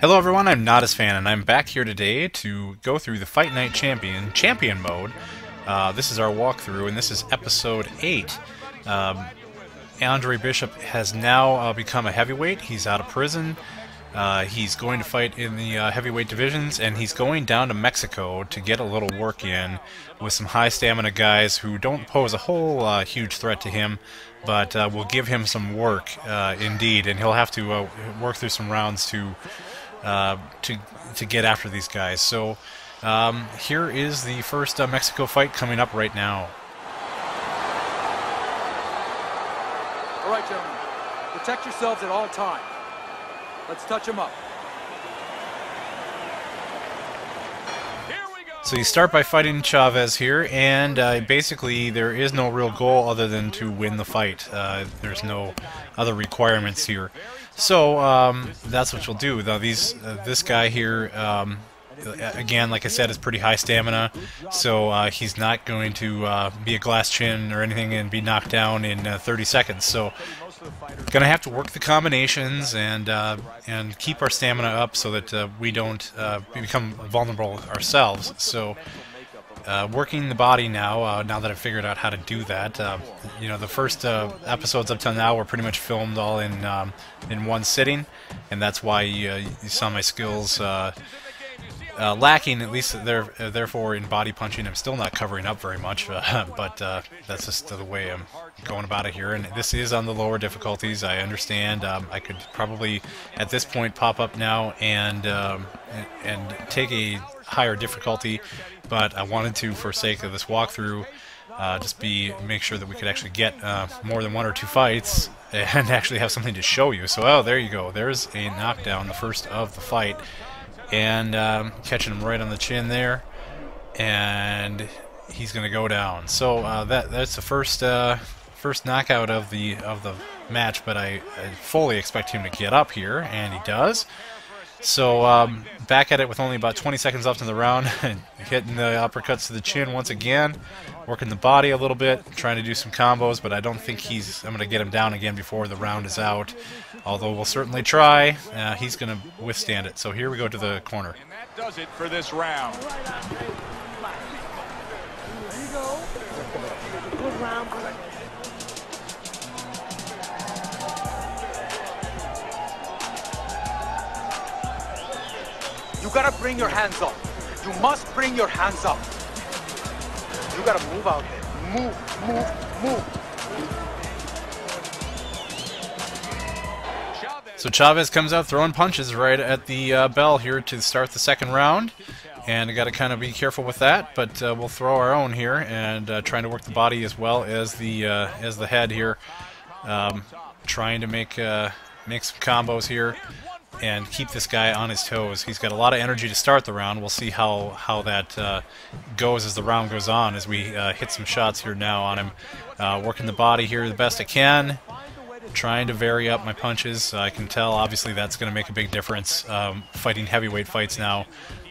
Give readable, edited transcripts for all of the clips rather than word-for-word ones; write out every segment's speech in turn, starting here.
Hello everyone, I'm Nodisfan, and I'm back here today to go through the Fight Night Champion mode. This is our walkthrough, and this is episode 8. Andre Bishop has now become a heavyweight. He's out of prison. He's going to fight in the heavyweight divisions, and he's going down to Mexico to get a little work in with some high stamina guys who don't pose a whole huge threat to him, but will give him some work indeed, and he'll have to work through some rounds to get after these guys. So here is the first Mexico fight coming up right now. All right, gentlemen, protect yourselves at all times. Let's touch him up. So you start by fighting Chavez here, and basically there is no real goal other than to win the fight. There's no other requirements here. So that's what you'll do. Now this guy here, again, like I said, is pretty high stamina, so he's not going to be a glass chin or anything and be knocked down in 30 seconds. So gonna have to work the combinations and keep our stamina up so that we don't become vulnerable ourselves. So working the body now, now that I've figured out how to do that. You know, the first episodes up till now were pretty much filmed all in one sitting, and that's why you saw my skills lacking, at least therefore in body punching. I'm still not covering up very much, but that's just the way I'm going about it here. And this is on the lower difficulties, I understand. I could probably at this point pop up now and take a higher difficulty, but I wanted to, for sake of this walkthrough, just make sure that we could actually get more than 1 or 2 fights and actually have something to show you. So, oh, there you go. There's a knockdown, the first of the fight. And catching him right on the chin there, and he's going to go down. So that's the first knockout of the match. But I fully expect him to get up here, and he does. So back at it with only about 20 seconds left in the round, and hitting the uppercuts to the chin once again, working the body a little bit, trying to do some combos. But I don't think I'm going to get him down again before the round is out. Although we'll certainly try. He's going to withstand it. So here we go to the corner. And that does it for this round. There you go. Good round. You gotta bring your hands up. You must bring your hands up. You gotta move out there. Move, move, move. So Chavez comes out throwing punches right at the bell here to start the second round, and I got to kind of be careful with that. But we'll throw our own here and trying to work the body as well as the head here, trying to make some combos here and keep this guy on his toes. He's got a lot of energy to start the round. We'll see how that goes as the round goes on, as we hit some shots here now on him. Working the body here the best I can. Trying to vary up my punches. I can tell, obviously, that's going to make a big difference. Fighting heavyweight fights now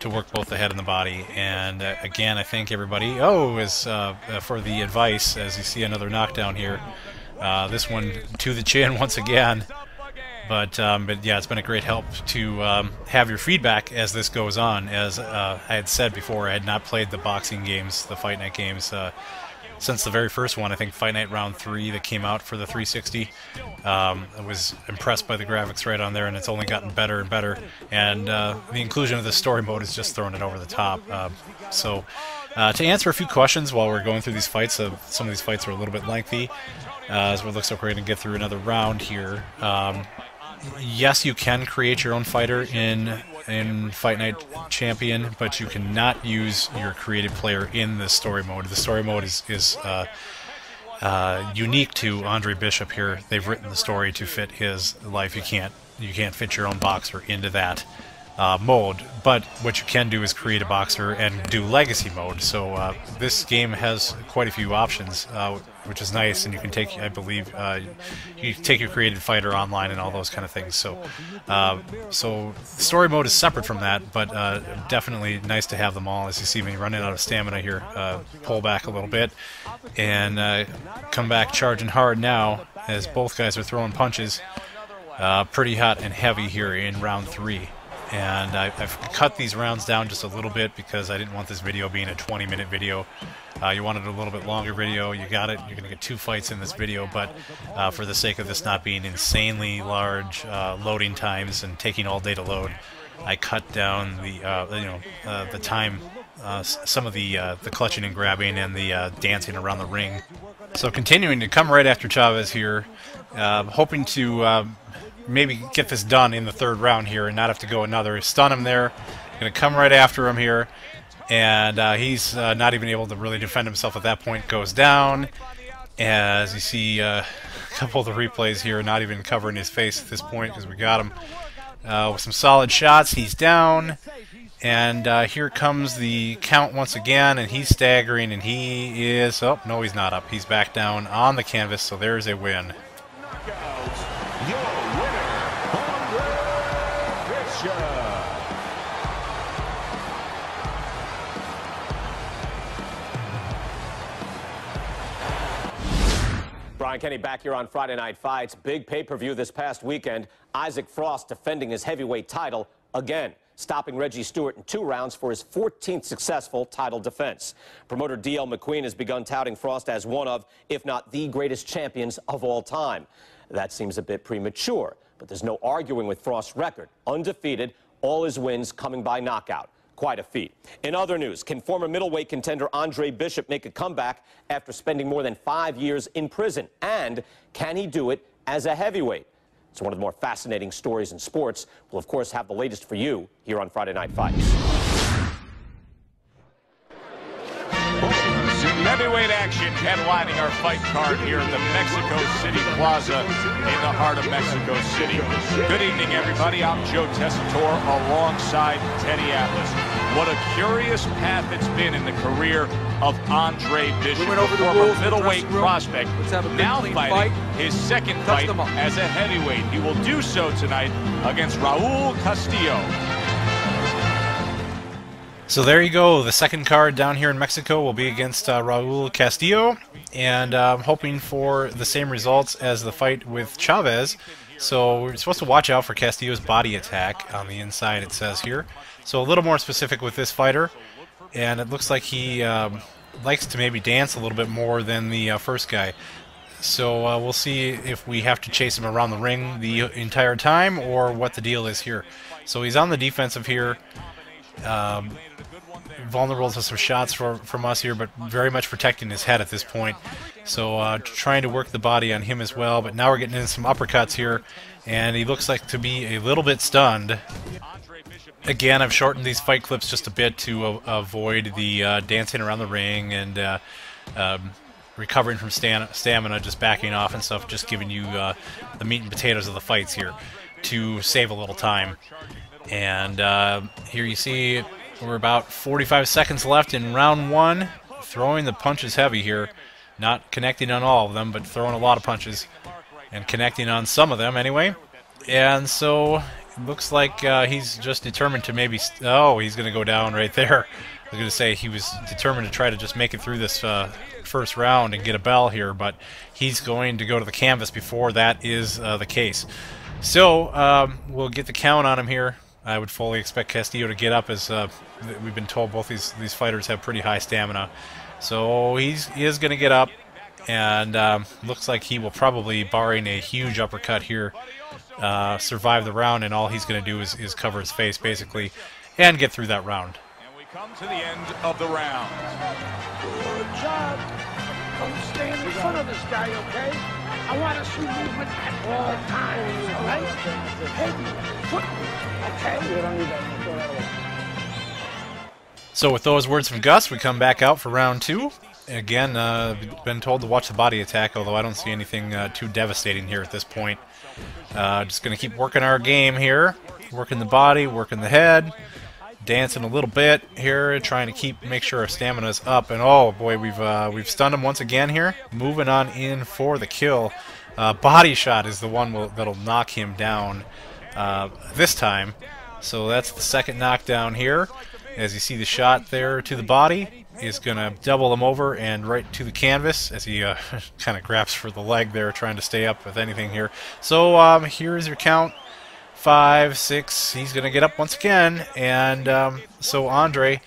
to work both the head and the body. And again, I thank everybody for the advice, as you see another knockdown here. This one to the chin once again. But yeah, it's been a great help to have your feedback as this goes on. As I had said before, I had not played the boxing games, the Fight Night games, since the very first one. I think Fight Night Round 3 that came out for the 360. I was impressed by the graphics right on there, and it's only gotten better and better. And the inclusion of the story mode is just throwing it over the top. So to answer a few questions while we're going through these fights, some of these fights are a little bit lengthy, as it looks like we're going to get through another round here. Yes, you can create your own fighter in Fight Night Champion, but you cannot use your created player in the story mode. The story mode is unique to Andre Bishop here. They've written the story to fit his life. You can't fit your own boxer into that mode, but what you can do is create a boxer and do legacy mode. So this game has quite a few options, which is nice, and you can take, I believe, you can take your created fighter online and all those kind of things. So so story mode is separate from that, but definitely nice to have them all. As you see me running out of stamina here, pull back a little bit and come back charging hard now as both guys are throwing punches. Pretty hot and heavy here in round 3. And I've cut these rounds down just a little bit because I didn't want this video being a 20-minute video. You wanted a little bit longer video, you got it. You're going to get 2 fights in this video, but for the sake of this not being insanely large loading times and taking all day to load, I cut down the time, some of the clutching and grabbing and the dancing around the ring. So continuing to come right after Chavez here, hoping to maybe get this done in the 3rd round here and not have to go another. Stun him there. Going to come right after him here. And he's not even able to really defend himself at that point. Goes down. As you see a couple of the replays here, not even covering his face at this point because we got him. With some solid shots, he's down. And here comes the count once again, and he's staggering, and he is... Oh, no, he's not up. He's back down on the canvas, so there's a win. Brian Kenny back here on Friday Night Fights. Big pay-per-view this past weekend. Isaac Frost defending his heavyweight title again, stopping Reggie Stewart in 2 rounds for his 14th successful title defense. Promoter D.L. McQueen has begun touting Frost as one of, if not the greatest champions of all time. That seems a bit premature, but there's no arguing with Frost's record. Undefeated, all his wins coming by knockout. Quite a feat. In other news, can former middleweight contender Andre Bishop make a comeback after spending more than 5 years in prison? And can he do it as a heavyweight? It's one of the more fascinating stories in sports. We'll, of course, have the latest for you here on Friday Night Fights. Heavyweight action headlining our fight card here at the Mexico City Plaza in the heart of Mexico City. Good evening, everybody. I'm Joe Tessitore alongside Teddy Atlas. What a curious path it's been in the career of Andre Bishop, former middleweight prospect, now fighting his 2nd fight as a heavyweight. He will do so tonight against Raul Castillo. So there you go. The 2nd card down here in Mexico will be against Raul Castillo, and I'm hoping for the same results as the fight with Chavez. So we're supposed to watch out for Castillo's body attack on the inside, it says here. So a little more specific with this fighter, and it looks like he likes to maybe dance a little bit more than the first guy. So we'll see if we have to chase him around the ring the entire time or what the deal is here. So he's on the defensive here. Vulnerable to some shots from us here, but very much protecting his head at this point. So trying to work the body on him as well, but now we're getting into some uppercuts here, and he looks like to be a little bit stunned. Again, I've shortened these fight clips just a bit to avoid the dancing around the ring and recovering from stamina, just backing off and stuff, just giving you the meat and potatoes of the fights here to save a little time. And here you see we're about 45 seconds left in round 1. Throwing the punches heavy here. Not connecting on all of them, but throwing a lot of punches. And connecting on some of them anyway. And so it looks like he's just determined to maybe... Oh, he's going to go down right there. I was going to say he was determined to try to just make it through this first round and get a bell here, but he's going to go to the canvas before that is the case. So we'll get the count on him here. I would fully expect Castillo to get up, as we've been told both these fighters have pretty high stamina. So he is going to get up, and looks like he will probably, barring a huge uppercut here, survive the round, and all he's going to do is cover his face, basically, and get through that round. And we come to the end of the round. Good job. Don't stand in front of this guy, okay? I want to see movement at all times, all right? Head, foot, okay? So with those words from Gus, we come back out for round 2. Again, been told to watch the body attack, although I don't see anything too devastating here at this point. Just going to keep working our game here. Working the body, working the head. Dancing a little bit here, trying to make sure our stamina is up. And oh boy, we've stunned him once again here. Moving on in for the kill. Body shot is the one that'll knock him down this time. So that's the second knockdown here. As you see, the shot there to the body is going to double him over and right to the canvas as he kind of grabs for the leg there, trying to stay up with anything here. So here is your count 5, 6. He's going to get up once again, and so Andre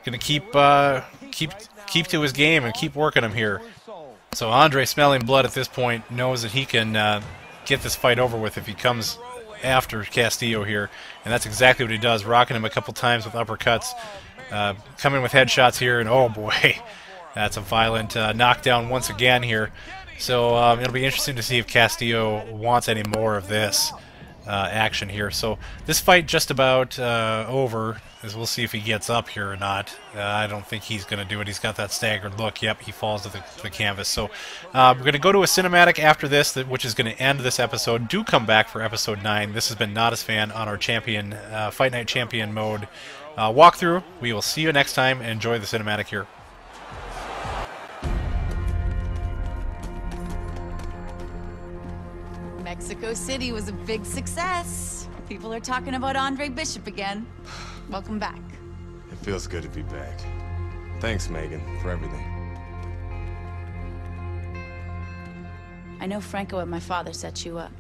going to keep to his game and keep working him here. So Andre, smelling blood at this point, knows that he can get this fight over with if he comes after Castillo here, and that's exactly what he does, rocking him a couple times with uppercuts, coming with headshots here, and oh boy, that's a violent knockdown once again here. So it'll be interesting to see if Castillo wants any more of this action here. So this fight just about over, as we'll see if he gets up here or not. I don't think he's going to do it. He's got that staggered look. Yep, he falls to the canvas. So we're going to go to a cinematic after this, which is going to end this episode. Do come back for episode 9. This has been NodisFan on our champion, Fight Night Champion mode walkthrough. We will see you next time, and enjoy the cinematic here. Mexico City was a big success. People are talking about Andre Bishop again. Welcome back. It feels good to be back. Thanks, Megan, for everything. I know Franco and my father set you up.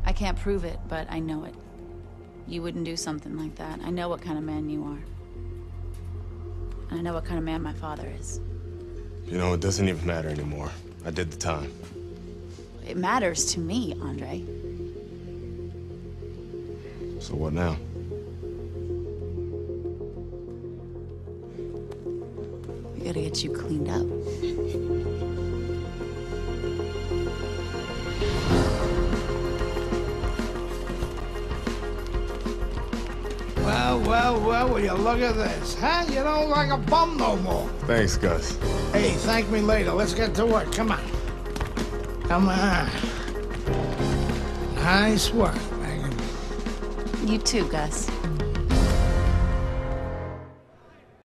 I can't prove it, but I know it. You wouldn't do something like that. I know what kind of man you are. And I know what kind of man my father is. You know, it doesn't even matter anymore. I did the time. It matters to me, Andre. So what now? We gotta get you cleaned up. Well, will you look at this, huh? You don't look like a bum no more. Thanks, Gus. Hey, thank me later. Let's get to work. Come on. Come on. Nice work, Megan. You too, Gus.